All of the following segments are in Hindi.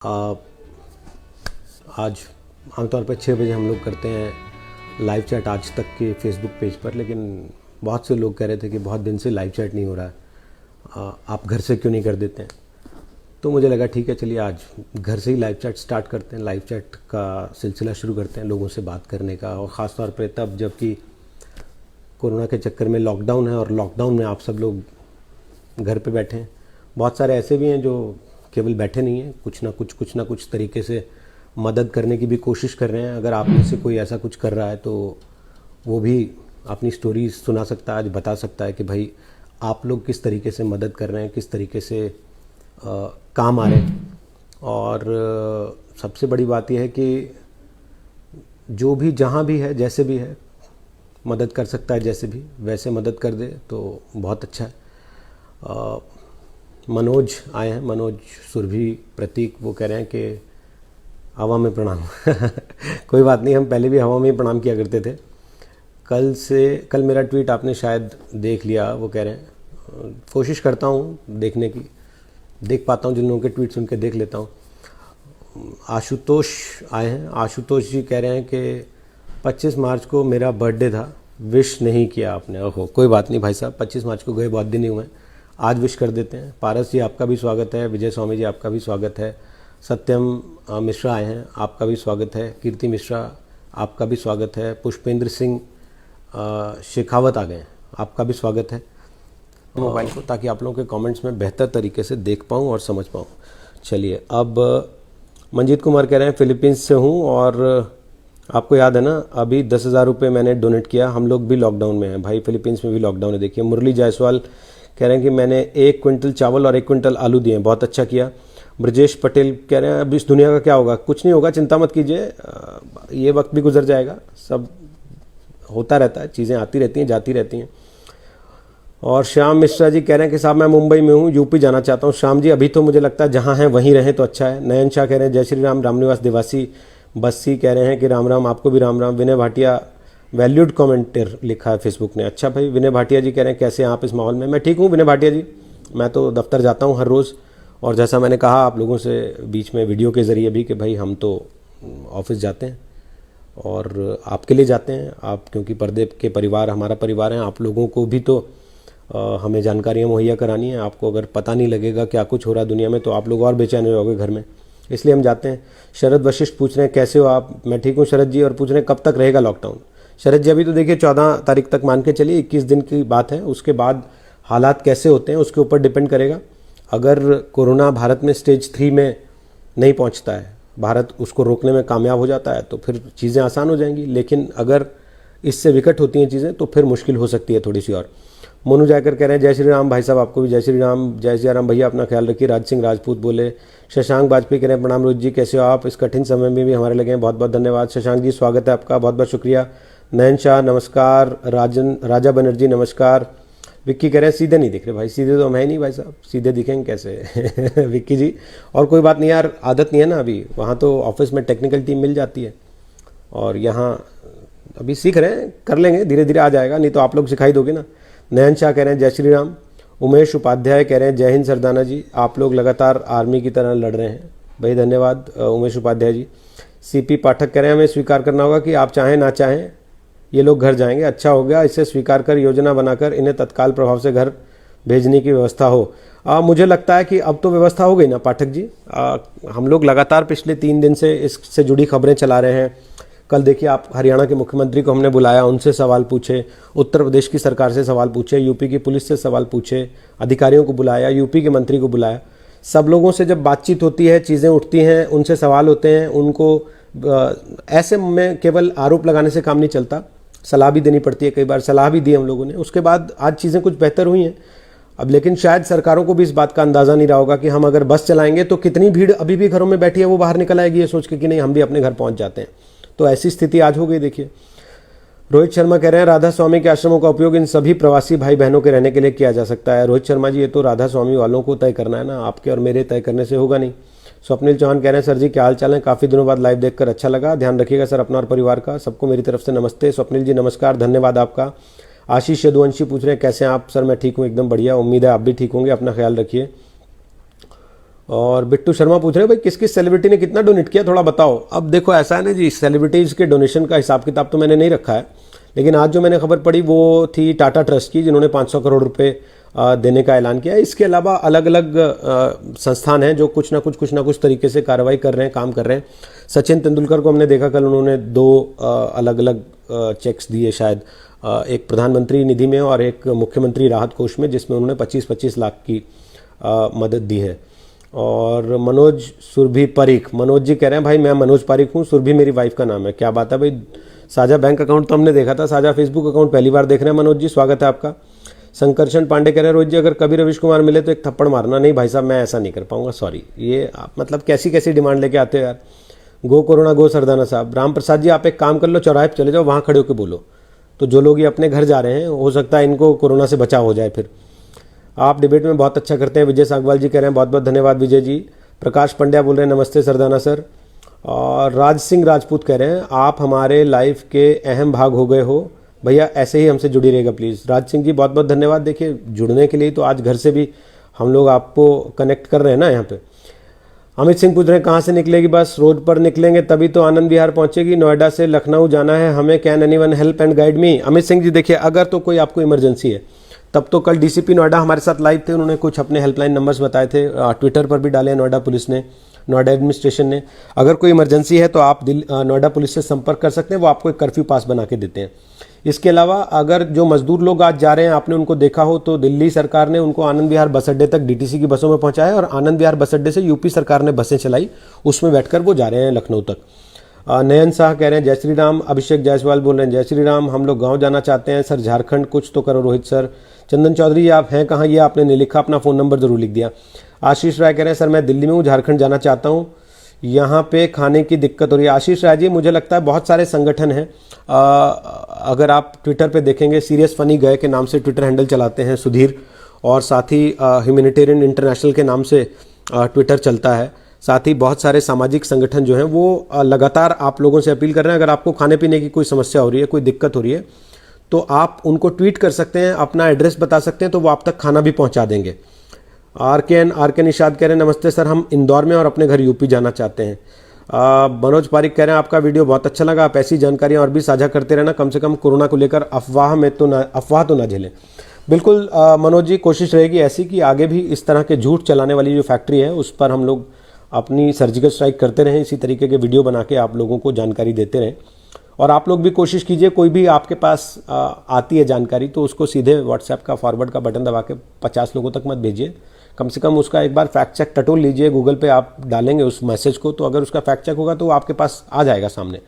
आ, आज आमतौर पर 6 बजे हम लोग करते हैं लाइव चैट आज तक के फेसबुक पेज पर, लेकिन बहुत से लोग कह रहे थे कि बहुत दिन से लाइव चैट नहीं हो रहा है, आप घर से क्यों नहीं कर देते हैं। तो मुझे लगा ठीक है, चलिए आज घर से ही लाइव चैट स्टार्ट करते हैं, लाइव चैट का सिलसिला शुरू करते हैं, लोगों से बात करने का। और ख़ास तौर पे तब जबकि कोरोना के चक्कर में लॉकडाउन है और लॉकडाउन में आप सब लोग घर पे बैठे हैं। बहुत सारे ऐसे भी हैं जो केवल बैठे नहीं हैं, कुछ ना कुछ तरीके से मदद करने की भी कोशिश कर रहे हैं। अगर आप में से कोई ऐसा कुछ कर रहा है तो वो भी अपनी स्टोरी सुना सकता है, आज बता सकता है कि भाई आप लोग किस तरीके से मदद कर रहे हैं, किस तरीके से काम आ रहे हैं। और सबसे बड़ी बात यह है कि जो भी जहाँ भी है, जैसे भी है, मदद कर सकता है, जैसे भी वैसे मदद कर दे तो बहुत अच्छा है। मनोज आए हैं, मनोज सुरभि प्रतीक, वो कह रहे हैं कि हवा में प्रणाम कोई बात नहीं, हम पहले भी हवा में ही प्रणाम किया करते थे। कल मेरा ट्वीट आपने शायद देख लिया, वो कह रहे हैं कोशिश करता हूँ देखने की, देख पाता हूँ जिन लोगों के ट्वीट्स उनके देख लेता हूँ। आशुतोष आए हैं, आशुतोष जी कह रहे हैं कि 25 मार्च को मेरा बर्थडे था, विश नहीं किया आपने। ओहो, कोई बात नहीं भाई साहब, 25 मार्च को गए बहुत दिन ही हुए हैं, आज विश कर देते हैं। पारस जी आपका भी स्वागत है, विजय स्वामी जी आपका भी स्वागत है, सत्यम मिश्रा आए हैं, आपका भी स्वागत है, कीर्ति मिश्रा आपका भी स्वागत है, पुष्पेंद्र सिंह शेखावत आ गए हैं, आपका भी स्वागत है मोबाइल को, ताकि आप लोगों के कमेंट्स में बेहतर तरीके से देख पाऊँ और समझ पाऊँ। चलिए, अब मंजीत कुमार कह रहे हैं फिलीपींस से हूँ और आपको याद है ना अभी 10,000 रुपये मैंने डोनेट किया, हम लोग भी लॉकडाउन में हैं भाई, फिलीपींस में भी लॉकडाउन है। देखिए, मुरली जायसवाल कह रहे हैं कि मैंने 1 क्विंटल चावल और 1 क्विंटल आलू दिए, बहुत अच्छा किया। ब्रजेश पटेल कह रहे हैं अब इस दुनिया का क्या होगा, कुछ नहीं होगा, चिंता मत कीजिए, ये वक्त भी गुजर जाएगा, सब होता रहता है, चीज़ें आती रहती हैं जाती रहती हैं। और श्याम मिश्रा जी कह रहे हैं कि साहब मैं मुंबई में हूँ, यूपी जाना चाहता हूँ। श्याम जी अभी तो मुझे लगता है जहाँ हैं वहीं रहें तो अच्छा है। नयन शाह कह रहे हैं जय श्री राम, रामनिवास देवासी बस्सी कह रहे हैं कि राम राम, आपको भी राम राम। विनय भाटिया वैल्यूड कमेंटर लिखा है फेसबुक ने, अच्छा भाई। विनय भाटिया जी कह रहे हैं कैसे हैं आप इस माहौल में। मैं ठीक हूँ विनय भाटिया जी, मैं तो दफ्तर जाता हूँ हर रोज़, और जैसा मैंने कहा आप लोगों से बीच में वीडियो के ज़रिए भी कि भाई हम तो ऑफिस जाते हैं और आपके लिए जाते हैं, आप क्योंकि पर्दे के परिवार हमारा परिवार है, आप लोगों को भी तो हमें जानकारियाँ मुहैया करानी है। आपको अगर पता नहीं लगेगा क्या कुछ हो रहा है दुनिया में तो आप लोग और बेचैन हो जाओगे घर में, इसलिए हम जाते हैं। शरद वशिष्ठ पूछ रहे हैं कैसे हो आप, मैं ठीक हूँ शरद जी, और पूछ रहे हैं कब तक रहेगा लॉकडाउन। शरद जी अभी तो देखिए 14 तारीख तक मान के चलिए, 21 दिन की बात है, उसके बाद हालात कैसे होते हैं उसके ऊपर डिपेंड करेगा। अगर कोरोना भारत में स्टेज 3 में नहीं पहुंचता है, भारत उसको रोकने में कामयाब हो जाता है तो फिर चीज़ें आसान हो जाएंगी, लेकिन अगर इससे विकट होती हैं चीज़ें तो फिर मुश्किल हो सकती है थोड़ी सी और। मोनू जाकर कह रहे हैं जय श्री राम भाई साहब, आपको भी जय श्री राम। जय श्री राम भैया, अपना ख्याल रखिए। राज सिंह राजपूत बोले। शशांक वाजपेयी कह रहे हैं प्रणाम रोहित जी, कैसे हो आप, इस कठिन समय में भी हमारे लगे हैं, बहुत बहुत धन्यवाद। शशांक जी स्वागत है आपका, बहुत बहुत शुक्रिया। नयन शाह नमस्कार, राजा बनर्जी नमस्कार। विक्की कह रहे हैं सीधे नहीं दिख रहे भाई, सीधे तो हम है नहीं भाई साहब, सीधे दिखेंगे कैसे विक्की जी। और कोई बात नहीं यार, आदत नहीं है ना अभी, वहाँ तो ऑफिस में टेक्निकल टीम मिल जाती है और यहाँ अभी सीख रहे हैं, कर लेंगे धीरे धीरे, आ जाएगा, नहीं तो आप लोग सिखाई दोगे ना। नयन शाह कह रहे हैं जय श्री राम। उमेश उपाध्याय कह रहे हैं जय हिंद सरदाना जी, आप लोग लगातार आर्मी की तरह लड़ रहे हैं भाई, धन्यवाद उमेश उपाध्याय जी। सीपी पाठक कह रहे हैं हमें स्वीकार करना होगा कि आप चाहें ना चाहें ये लोग घर जाएंगे, अच्छा हो गया, इसे स्वीकार कर योजना बनाकर इन्हें तत्काल प्रभाव से घर भेजने की व्यवस्था हो। मुझे लगता है कि अब तो व्यवस्था हो गई ना पाठक जी। हम लोग लगातार पिछले 3 दिन से इससे जुड़ी खबरें चला रहे हैं। कल देखिए आप, हरियाणा के मुख्यमंत्री को हमने बुलाया, उनसे सवाल पूछे, उत्तर प्रदेश की सरकार से सवाल पूछे, यूपी की पुलिस से सवाल पूछे, अधिकारियों को बुलाया, यूपी के मंत्री को बुलाया। सब लोगों से जब बातचीत होती है, चीज़ें उठती हैं, उनसे सवाल होते हैं, उनको ऐसे में केवल आरोप लगाने से काम नहीं चलता, सलाह भी देनी पड़ती है, कई बार सलाह भी दी हम लोगों ने, उसके बाद आज चीज़ें कुछ बेहतर हुई हैं। अब लेकिन शायद सरकारों को भी इस बात का अंदाज़ा नहीं रहा होगा कि हम अगर बस चलाएंगे तो कितनी भीड़ अभी भी घरों में बैठी है वो बाहर निकल आएगी, ये सोच के कि नहीं हम भी अपने घर पहुंच जाते हैं। तो ऐसी स्थिति आज हो गई। देखिए, रोहित शर्मा कह रहे हैं राधा स्वामी के आश्रमों का उपयोग इन सभी प्रवासी भाई बहनों के रहने के लिए किया जा सकता है। रोहित शर्मा जी, ये तो राधा स्वामी वालों को तय करना है ना, आपके और मेरे तय करने से होगा नहीं। स्वप्निल चौहान कह रहे हैं सर जी क्या हाल चाल है, काफ़ी दिनों बाद लाइव देखकर अच्छा लगा, ध्यान रखिएगा सर अपना और परिवार का, सबको मेरी तरफ से नमस्ते। स्वप्निल जी नमस्कार, धन्यवाद आपका। आशीष यदुवंशी पूछ रहे हैं कैसे हैं आप, सर मैं ठीक हूँ एकदम बढ़िया, उम्मीद है आप भी ठीक होंगे, अपना ख्याल रखिए। और बिट्टू शर्मा पूछ रहे हैं भाई किस किस सेलिब्रिटी ने कितना डोनेट किया, थोड़ा बताओ। अब देखो ऐसा है ना जी, सेलिब्रिटीज़ के डोनेशन का हिसाब किताब तो मैंने नहीं रखा है, लेकिन आज जो मैंने खबर पढ़ी वो थी टाटा ट्रस्ट की, जिन्होंने 500 करोड़ रुपए देने का ऐलान किया है। इसके अलावा अलग अलग संस्थान हैं जो कुछ ना कुछ तरीके से कार्रवाई कर रहे हैं, काम कर रहे हैं। सचिन तेंदुलकर को हमने देखा कल, उन्होंने 2 अलग अलग चेक्स दिए शायद, एक प्रधानमंत्री निधि में और एक मुख्यमंत्री राहत कोष में, जिसमें उन्होंने 25-25 लाख की मदद दी है। और मनोज सुरभि परीख, मनोज जी कह रहे हैं भाई मैं मनोज पारिक हूँ, सुरभि मेरी वाइफ का नाम है। क्या बात है भाई, साझा बैंक अकाउंट तो हमने देखा था, साझा फेसबुक अकाउंट पहली बार देख रहे हैं मनोज जी, स्वागत है आपका। संकर्षण पांडे कह रहे हैं रोहित जी अगर कभी रविश कुमार मिले तो एक थप्पड़ मारना। नहीं भाई साहब, मैं ऐसा नहीं कर पाऊंगा, सॉरी। ये आप मतलब कैसी कैसी डिमांड लेके आते हो यार। गो कोरोना गो सरदाना साहब। राम प्रसाद जी आप एक काम कर लो, चौराहे पर चले जाओ, वहाँ खड़े होकर बोलो, तो जो लोग ये अपने घर जा रहे हैं हो सकता है इनको कोरोना से बचाव हो जाए। फिर आप डिबेट में बहुत अच्छा करते हैं। विजय सागवाल जी कह रहे हैं बहुत बहुत धन्यवाद विजय जी। प्रकाश पंड्या बोल रहे हैं नमस्ते सरदाना सर। और राज सिंह राजपूत कह रहे हैं आप हमारे लाइफ के अहम भाग हो गए हो भैया, ऐसे ही हमसे जुड़ी रहेगा प्लीज़। राज सिंह जी बहुत बहुत धन्यवाद। देखिए जुड़ने के लिए तो आज घर से भी हम लोग आपको कनेक्ट कर रहे हैं ना यहाँ पे। अमित सिंह पूछ रहे हैं कहाँ से निकलेगी बस, रोड पर निकलेंगे तभी तो आनंद विहार पहुंचेगी, नोएडा से लखनऊ जाना है हमें, can anyone help and guide me. Amit Singh ji देखिए अगर तो कोई आपको इमरजेंसी है, तब तो कल डीसीपी नोएडा हमारे साथ लाइव थे, उन्होंने कुछ अपने हेल्पलाइन नंबर्स बताए थे, ट्विटर पर भी डाले नोएडा पुलिस ने, नोएडा एडमिनिस्ट्रेशन ने। अगर कोई इमरजेंसी है तो आप नोएडा पुलिस से संपर्क कर सकते हैं, वो आपको एक कर्फ्यू पास बना के देते हैं। इसके अलावा अगर जो मजदूर लोग आज जा रहे हैं आपने उनको देखा हो तो दिल्ली सरकार ने उनको आनंद विहार बस अड्डे तक डीटीसी की बसों में पहुंचाया और आनंद विहार बस अड्डे से यूपी सरकार ने बसें चलाई, उसमें बैठकर वो जा रहे हैं लखनऊ तक। नयन शाह कह रहे हैं जय श्री राम। अभिषेक जायसवाल बोल रहे हैं जय श्री राम, हम लोग गांव जाना चाहते हैं सर, झारखंड कुछ तो करो रोहित सर। चंदन चौधरी आप हैं कहाँ, ये आपने नहीं लिखा, अपना फ़ोन नंबर जरूर लिख दिया। आशीष राय कह रहे हैं सर मैं दिल्ली में हूँ, झारखंड जाना चाहता हूँ, यहाँ पे खाने की दिक्कत हो रही है। आशीष राय जी मुझे लगता है बहुत सारे संगठन हैं, अगर आप ट्विटर पे देखेंगे सीरियस फनी गए के नाम से ट्विटर हैंडल चलाते हैं सुधीर, और साथ ही ह्यूमैनिटेरियन इंटरनेशनल के नाम से ट्विटर चलता है। साथ ही बहुत सारे सामाजिक संगठन जो हैं वो लगातार आप लोगों से अपील कर रहे हैं, अगर आपको खाने पीने की कोई समस्या हो रही है, कोई दिक्कत हो रही है, तो आप उनको ट्वीट कर सकते हैं, अपना एड्रेस बता सकते हैं, तो वो आप तक खाना भी पहुंचा देंगे। आर के निषाद कह रहे हैं नमस्ते सर, हम इंदौर में और अपने घर यूपी जाना चाहते हैं। मनोज पारिक कह रहे हैं आपका वीडियो बहुत अच्छा लगा, आप ऐसी जानकारियाँ और भी साझा करते रहना, कम से कम कोरोना को लेकर अफवाह तो ना झेलें। बिल्कुल मनोज जी, कोशिश रहेगी ऐसी कि आगे भी इस तरह के झूठ चलाने वाली जो फैक्ट्री है उस पर हम लोग अपनी सर्जिकल स्ट्राइक करते रहें, इसी तरीके के वीडियो बना के आप लोगों को जानकारी देते रहें। और आप लोग भी कोशिश कीजिए, कोई भी आपके पास आती है जानकारी तो उसको सीधे व्हाट्सएप का फॉरवर्ड का बटन दबा के 50 लोगों तक मत भेजिए, कम से कम उसका एक बार फैक्ट चेक टटोल लीजिए। गूगल पे आप डालेंगे उस मैसेज को, तो अगर उसका फैक्ट चेक होगा तो वो आपके पास आ जाएगा सामने,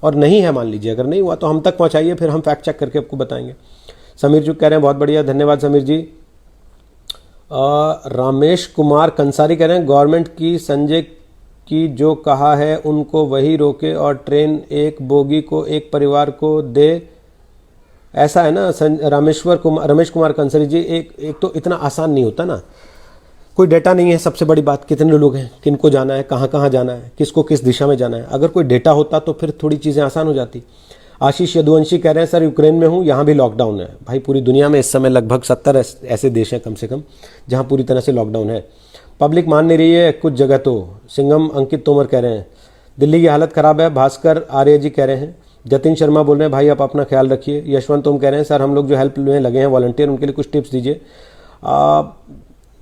और नहीं है मान लीजिए, अगर नहीं हुआ तो हम तक पहुँचाइए, फिर हम फैक्ट चेक करके आपको बताएंगे। समीर जी कह रहे हैं बहुत बढ़िया, धन्यवाद समीर जी। रामेश कुमार कंसारी कह रहे हैं गवर्नमेंट की संजय की जो कहा है उनको वही रोके और ट्रेन एक बोगी को एक परिवार को दे, ऐसा है ना रमेश कुमार कंसारी जी। एक तो इतना आसान नहीं होता ना, कोई डेटा नहीं है, सबसे बड़ी बात कितने लोग हैं, किनको जाना है, कहाँ कहाँ जाना है, किसको किस दिशा में जाना है। अगर कोई डेटा होता तो फिर थोड़ी चीज़ें आसान हो जाती। आशीष यदुवंशी कह रहे हैं सर यूक्रेन में हूँ, यहाँ भी लॉकडाउन है। भाई पूरी दुनिया में इस समय लगभग 70 ऐसे देश हैं कम से कम जहाँ पूरी तरह से लॉकडाउन है, पब्लिक मान नहीं रही है कुछ जगह तो। सिंगम अंकित तोमर कह रहे हैं दिल्ली की हालत ख़राब है। भास्कर आर्य जी कह रहे हैं। जतिन शर्मा बोल रहे हैं भाई आप अपना ख्याल रखिए। यशवंत ओम कह रहे हैं सर हम लोग जो हेल्प में लगे हैं वॉलंटियर, उनके लिए कुछ टिप्स दीजिए।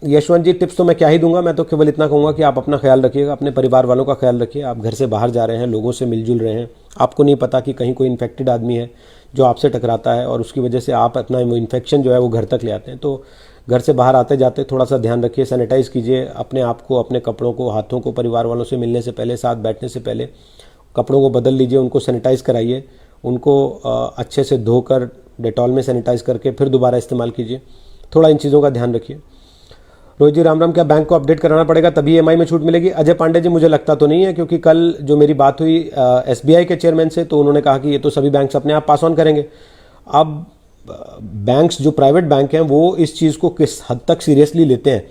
यशवंत जी टिप्स तो मैं क्या ही दूंगा, मैं तो केवल इतना कहूँगा कि आप अपना ख्याल रखिएगा, अपने परिवार वालों का ख्याल रखिए। आप घर से बाहर जा रहे हैं, लोगों से मिलजुल रहे हैं, आपको नहीं पता कि कहीं कोई इन्फेक्टेड आदमी है जो आपसे टकराता है और उसकी वजह से आप अपना इन्फेक्शन जो है वो घर तक ले आते हैं। तो घर से बाहर आते जाते थोड़ा सा ध्यान रखिए, सैनिटाइज़ कीजिए अपने आप को, अपने कपड़ों को, हाथों को। परिवार वालों से मिलने से पहले, साथ बैठने से पहले कपड़ों को बदल लीजिए, उनको सैनिटाइज़ कराइए, उनको अच्छे से धोकर डेटॉल में सैनिटाइज़ करके फिर दोबारा इस्तेमाल कीजिए। थोड़ा इन चीज़ों का ध्यान रखिए। रोहित जी राम राम, क्या बैंक को अपडेट कराना पड़ेगा तभी EMI में छूट मिलेगी? अजय पांडे जी मुझे लगता तो नहीं है, क्योंकि कल जो मेरी बात हुई SBI के चेयरमैन से तो उन्होंने कहा कि ये तो सभी बैंक्स अपने आप पास ऑन करेंगे। अब बैंक्स जो प्राइवेट बैंक हैं वो इस चीज़ को किस हद तक सीरियसली लेते हैं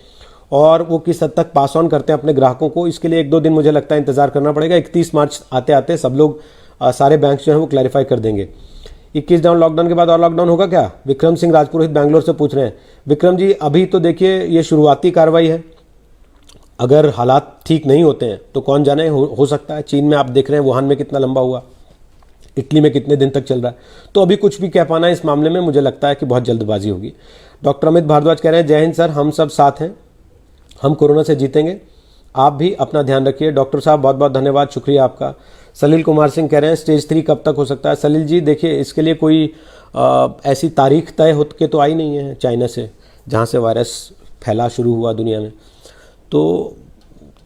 और वो किस हद तक पास ऑन करते हैं अपने ग्राहकों को, इसके लिए 1-2 दिन मुझे लगता है इंतजार करना पड़ेगा। 31 मार्च आते आते सब लोग सारे बैंक्स जो हैं वो क्लैरिफाई कर देंगे। 21 डाउन लॉकडाउन के बाद और लॉकडाउन होगा क्या? विक्रम सिंह राजपुरोहित बैंगलोर से पूछ रहे हैं। विक्रम जी अभी तो देखिए ये शुरुआती कार्रवाई है, अगर हालात ठीक नहीं होते हैं तो कौन जाने, हो सकता है चीन में आप देख रहे हैं वुहान में कितना लंबा हुआ, इटली में कितने दिन तक चल रहा है। तो अभी कुछ भी कह पाना इस मामले में मुझे लगता है कि बहुत जल्दबाजी होगी। डॉक्टर अमित भारद्वाज कह रहे हैं जय हिंद सर, हम सब साथ हैं, हम कोरोना से जीतेंगे, आप भी अपना ध्यान रखिए। डॉक्टर साहब बहुत बहुत धन्यवाद, शुक्रिया आपका। सलील कुमार सिंह कह रहे हैं स्टेज 3 कब तक हो सकता है। सलील जी देखिए, इसके लिए कोई ऐसी तारीख तय हो के तो आई नहीं है चाइना से, जहाँ से वायरस फैला शुरू हुआ दुनिया में। तो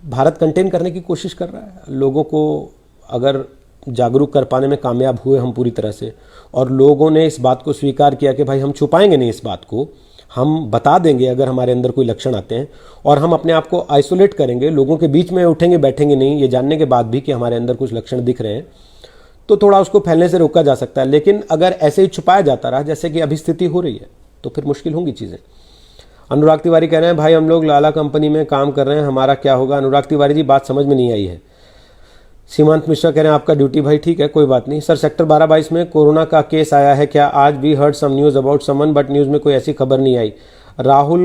भारत कंटेन करने की कोशिश कर रहा है, लोगों को अगर जागरूक कर पाने में कामयाब हुए हम पूरी तरह से, और लोगों ने इस बात को स्वीकार किया कि भाई हम छुपाएंगे नहीं इस बात को, हम बता देंगे अगर हमारे अंदर कोई लक्षण आते हैं, और हम अपने आप को आइसोलेट करेंगे, लोगों के बीच में उठेंगे बैठेंगे नहीं, ये जानने के बाद भी कि हमारे अंदर कुछ लक्षण दिख रहे हैं, तो थोड़ा उसको फैलने से रोका जा सकता है। लेकिन अगर ऐसे ही छुपाया जाता रहा जैसे कि अभी स्थिति हो रही है तो फिर मुश्किल होंगी चीज़ें। अनुराग तिवारी कह रहे हैं भाई हम लोग लाला कंपनी में काम कर रहे हैं, हमारा क्या होगा। अनुराग तिवारी जी बात समझ में नहीं आई है। सीमांत मिश्रा कह रहे हैं आपका ड्यूटी भाई, ठीक है कोई बात नहीं। सर सेक्टर 12-22 में कोरोना का केस आया है क्या? आज भी heard some news about someone but news में कोई ऐसी खबर नहीं आई। राहुल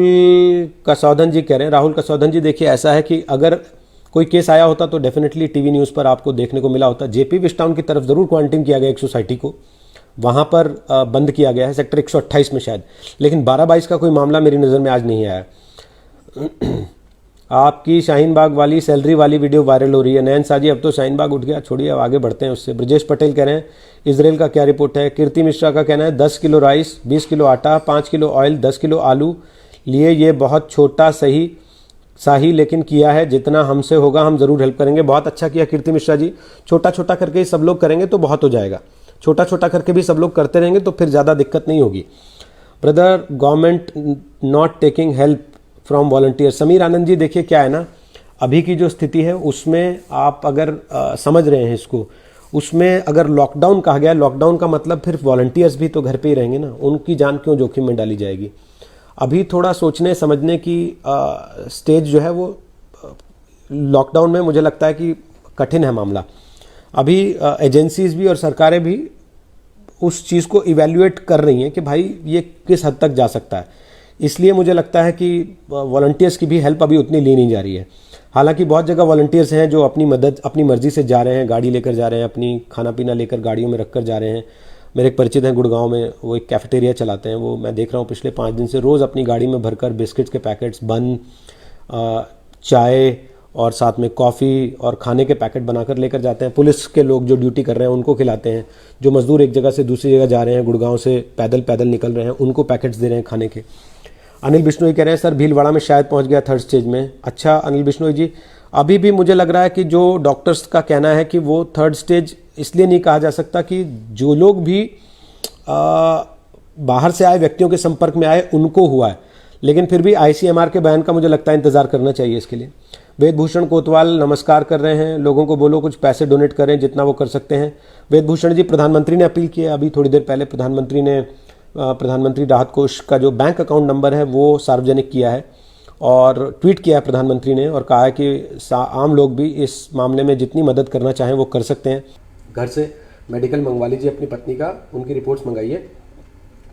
कसौधन जी कह रहे हैं, राहुल कसौधन जी देखिए ऐसा है कि अगर कोई केस आया होता तो डेफिनेटली टीवी न्यूज़ पर आपको देखने को मिला होता। जेपी विस्टाउन की तरफ ज़रूर क्वारंटीन किया गया एक सोसाइटी को, वहाँ पर बंद किया गया है सेक्टर 128 में शायद, लेकिन 12-22 का कोई मामला मेरी नज़र में आज नहीं आया। आपकी शाहीन बाग वाली सैलरी वाली वीडियो वायरल हो रही है। नयन साजी अब तो शाहीन बाग उठ गया, छोड़िए अब आगे बढ़ते हैं उससे। ब्रजेश पटेल कह रहे हैं इसराइल का क्या रिपोर्ट है। कीर्ति मिश्रा का कहना है 10 किलो राइस, 20 किलो आटा, 5 किलो ऑयल, 10 किलो आलू लिए, ये बहुत छोटा सही लेकिन किया है, जितना हमसे होगा हम ज़रूर हेल्प करेंगे। बहुत अच्छा किया कीर्ति मिश्रा जी, छोटा छोटा करके सब लोग करेंगे तो बहुत हो जाएगा, छोटा छोटा करके भी सब लोग करते रहेंगे तो फिर ज़्यादा दिक्कत नहीं होगी। Brother government not taking help from volunteer. Sameer Anand ji देखिए क्या है ना, अभी की जो स्थिति है उसमें आप अगर समझ रहे हैं इसको, उसमें अगर लॉकडाउन कहा गया, लॉकडाउन का मतलब फिर वॉलंटियर्स भी तो घर पे ही रहेंगे ना, उनकी जान क्यों जोखिम में डाली जाएगी। अभी थोड़ा सोचने समझने की स्टेज जो है वो लॉकडाउन में मुझे लगता है कि कठिन है मामला। अभी एजेंसीज भी और सरकारें भी उस चीज़ को इवैल्यूएट कर रही हैं कि भाई ये किस हद तक जा सकता है, इसलिए मुझे लगता है कि वॉलंटियर्स की भी हेल्प अभी उतनी ली नहीं जा रही है। हालांकि बहुत जगह वॉलंटियर्स हैं जो अपनी मदद अपनी मर्जी से जा रहे हैं, गाड़ी लेकर जा रहे हैं, अपनी खाना पीना लेकर गाड़ियों में रख कर जा रहे हैं। मेरे एक परिचित हैं गुड़गांव में, वो एक कैफेटेरिया चलाते हैं, वो मैं देख रहा हूँ पिछले 5 दिन से रोज़ अपनी गाड़ी में भरकर बिस्किट्स के पैकेट्स, बन, चाय और साथ में कॉफ़ी और खाने के पैकेट बनाकर लेकर जाते हैं। पुलिस के लोग जो ड्यूटी कर रहे हैं उनको खिलाते हैं, जो मज़दूर एक जगह से दूसरी जगह जा रहे हैं, गुड़गांव से पैदल निकल रहे हैं, उनको पैकेट्स दे रहे हैं खाने के। अनिल बिश्नोई कह रहे हैं सर भीलवाड़ा में शायद पहुंच गया 3rd स्टेज में। अच्छा अनिल बिश्नोई जी, अभी भी मुझे लग रहा है कि जो डॉक्टर्स का कहना है कि वो 3rd स्टेज इसलिए नहीं कहा जा सकता कि जो लोग भी बाहर से आए व्यक्तियों के संपर्क में आए उनको हुआ है, लेकिन फिर भी ICMR के बयान का मुझे लगता है इंतज़ार करना चाहिए इसके लिए। वेदभूषण कोतवाल नमस्कार कर रहे हैं, लोगों को बोलो कुछ पैसे डोनेट करें जितना वो कर सकते हैं। वेदभूषण जी प्रधानमंत्री ने अपील की है, अभी थोड़ी देर पहले प्रधानमंत्री ने प्रधानमंत्री राहत कोष का जो बैंक अकाउंट नंबर है वो सार्वजनिक किया है और ट्वीट किया है प्रधानमंत्री ने, और कहा है कि आम लोग भी इस मामले में जितनी मदद करना चाहें वो कर सकते हैं। घर से मेडिकल मंगवा लीजिए अपनी पत्नी का, उनकी रिपोर्ट्स मंगाइए,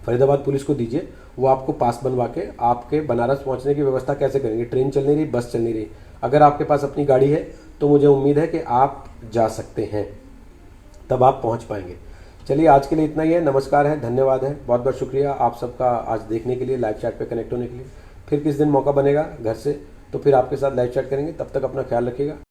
फरीदाबाद पुलिस को दीजिए, वो आपको पास बनवा के आपके बनारस पहुंचने की व्यवस्था कैसे करेंगे। ट्रेन चल नहीं रही, बस चल नहीं रही, अगर आपके पास अपनी गाड़ी है तो मुझे उम्मीद है कि आप जा सकते हैं, तब आप पहुंच पाएंगे। चलिए आज के लिए इतना ही है, नमस्कार है, धन्यवाद है, बहुत बहुत शुक्रिया आप सबका आज देखने के लिए, लाइव चैट पे कनेक्ट होने के लिए। फिर किस दिन मौका बनेगा घर से तो फिर आपके साथ लाइव चैट करेंगे, तब तक अपना ख्याल रखिएगा।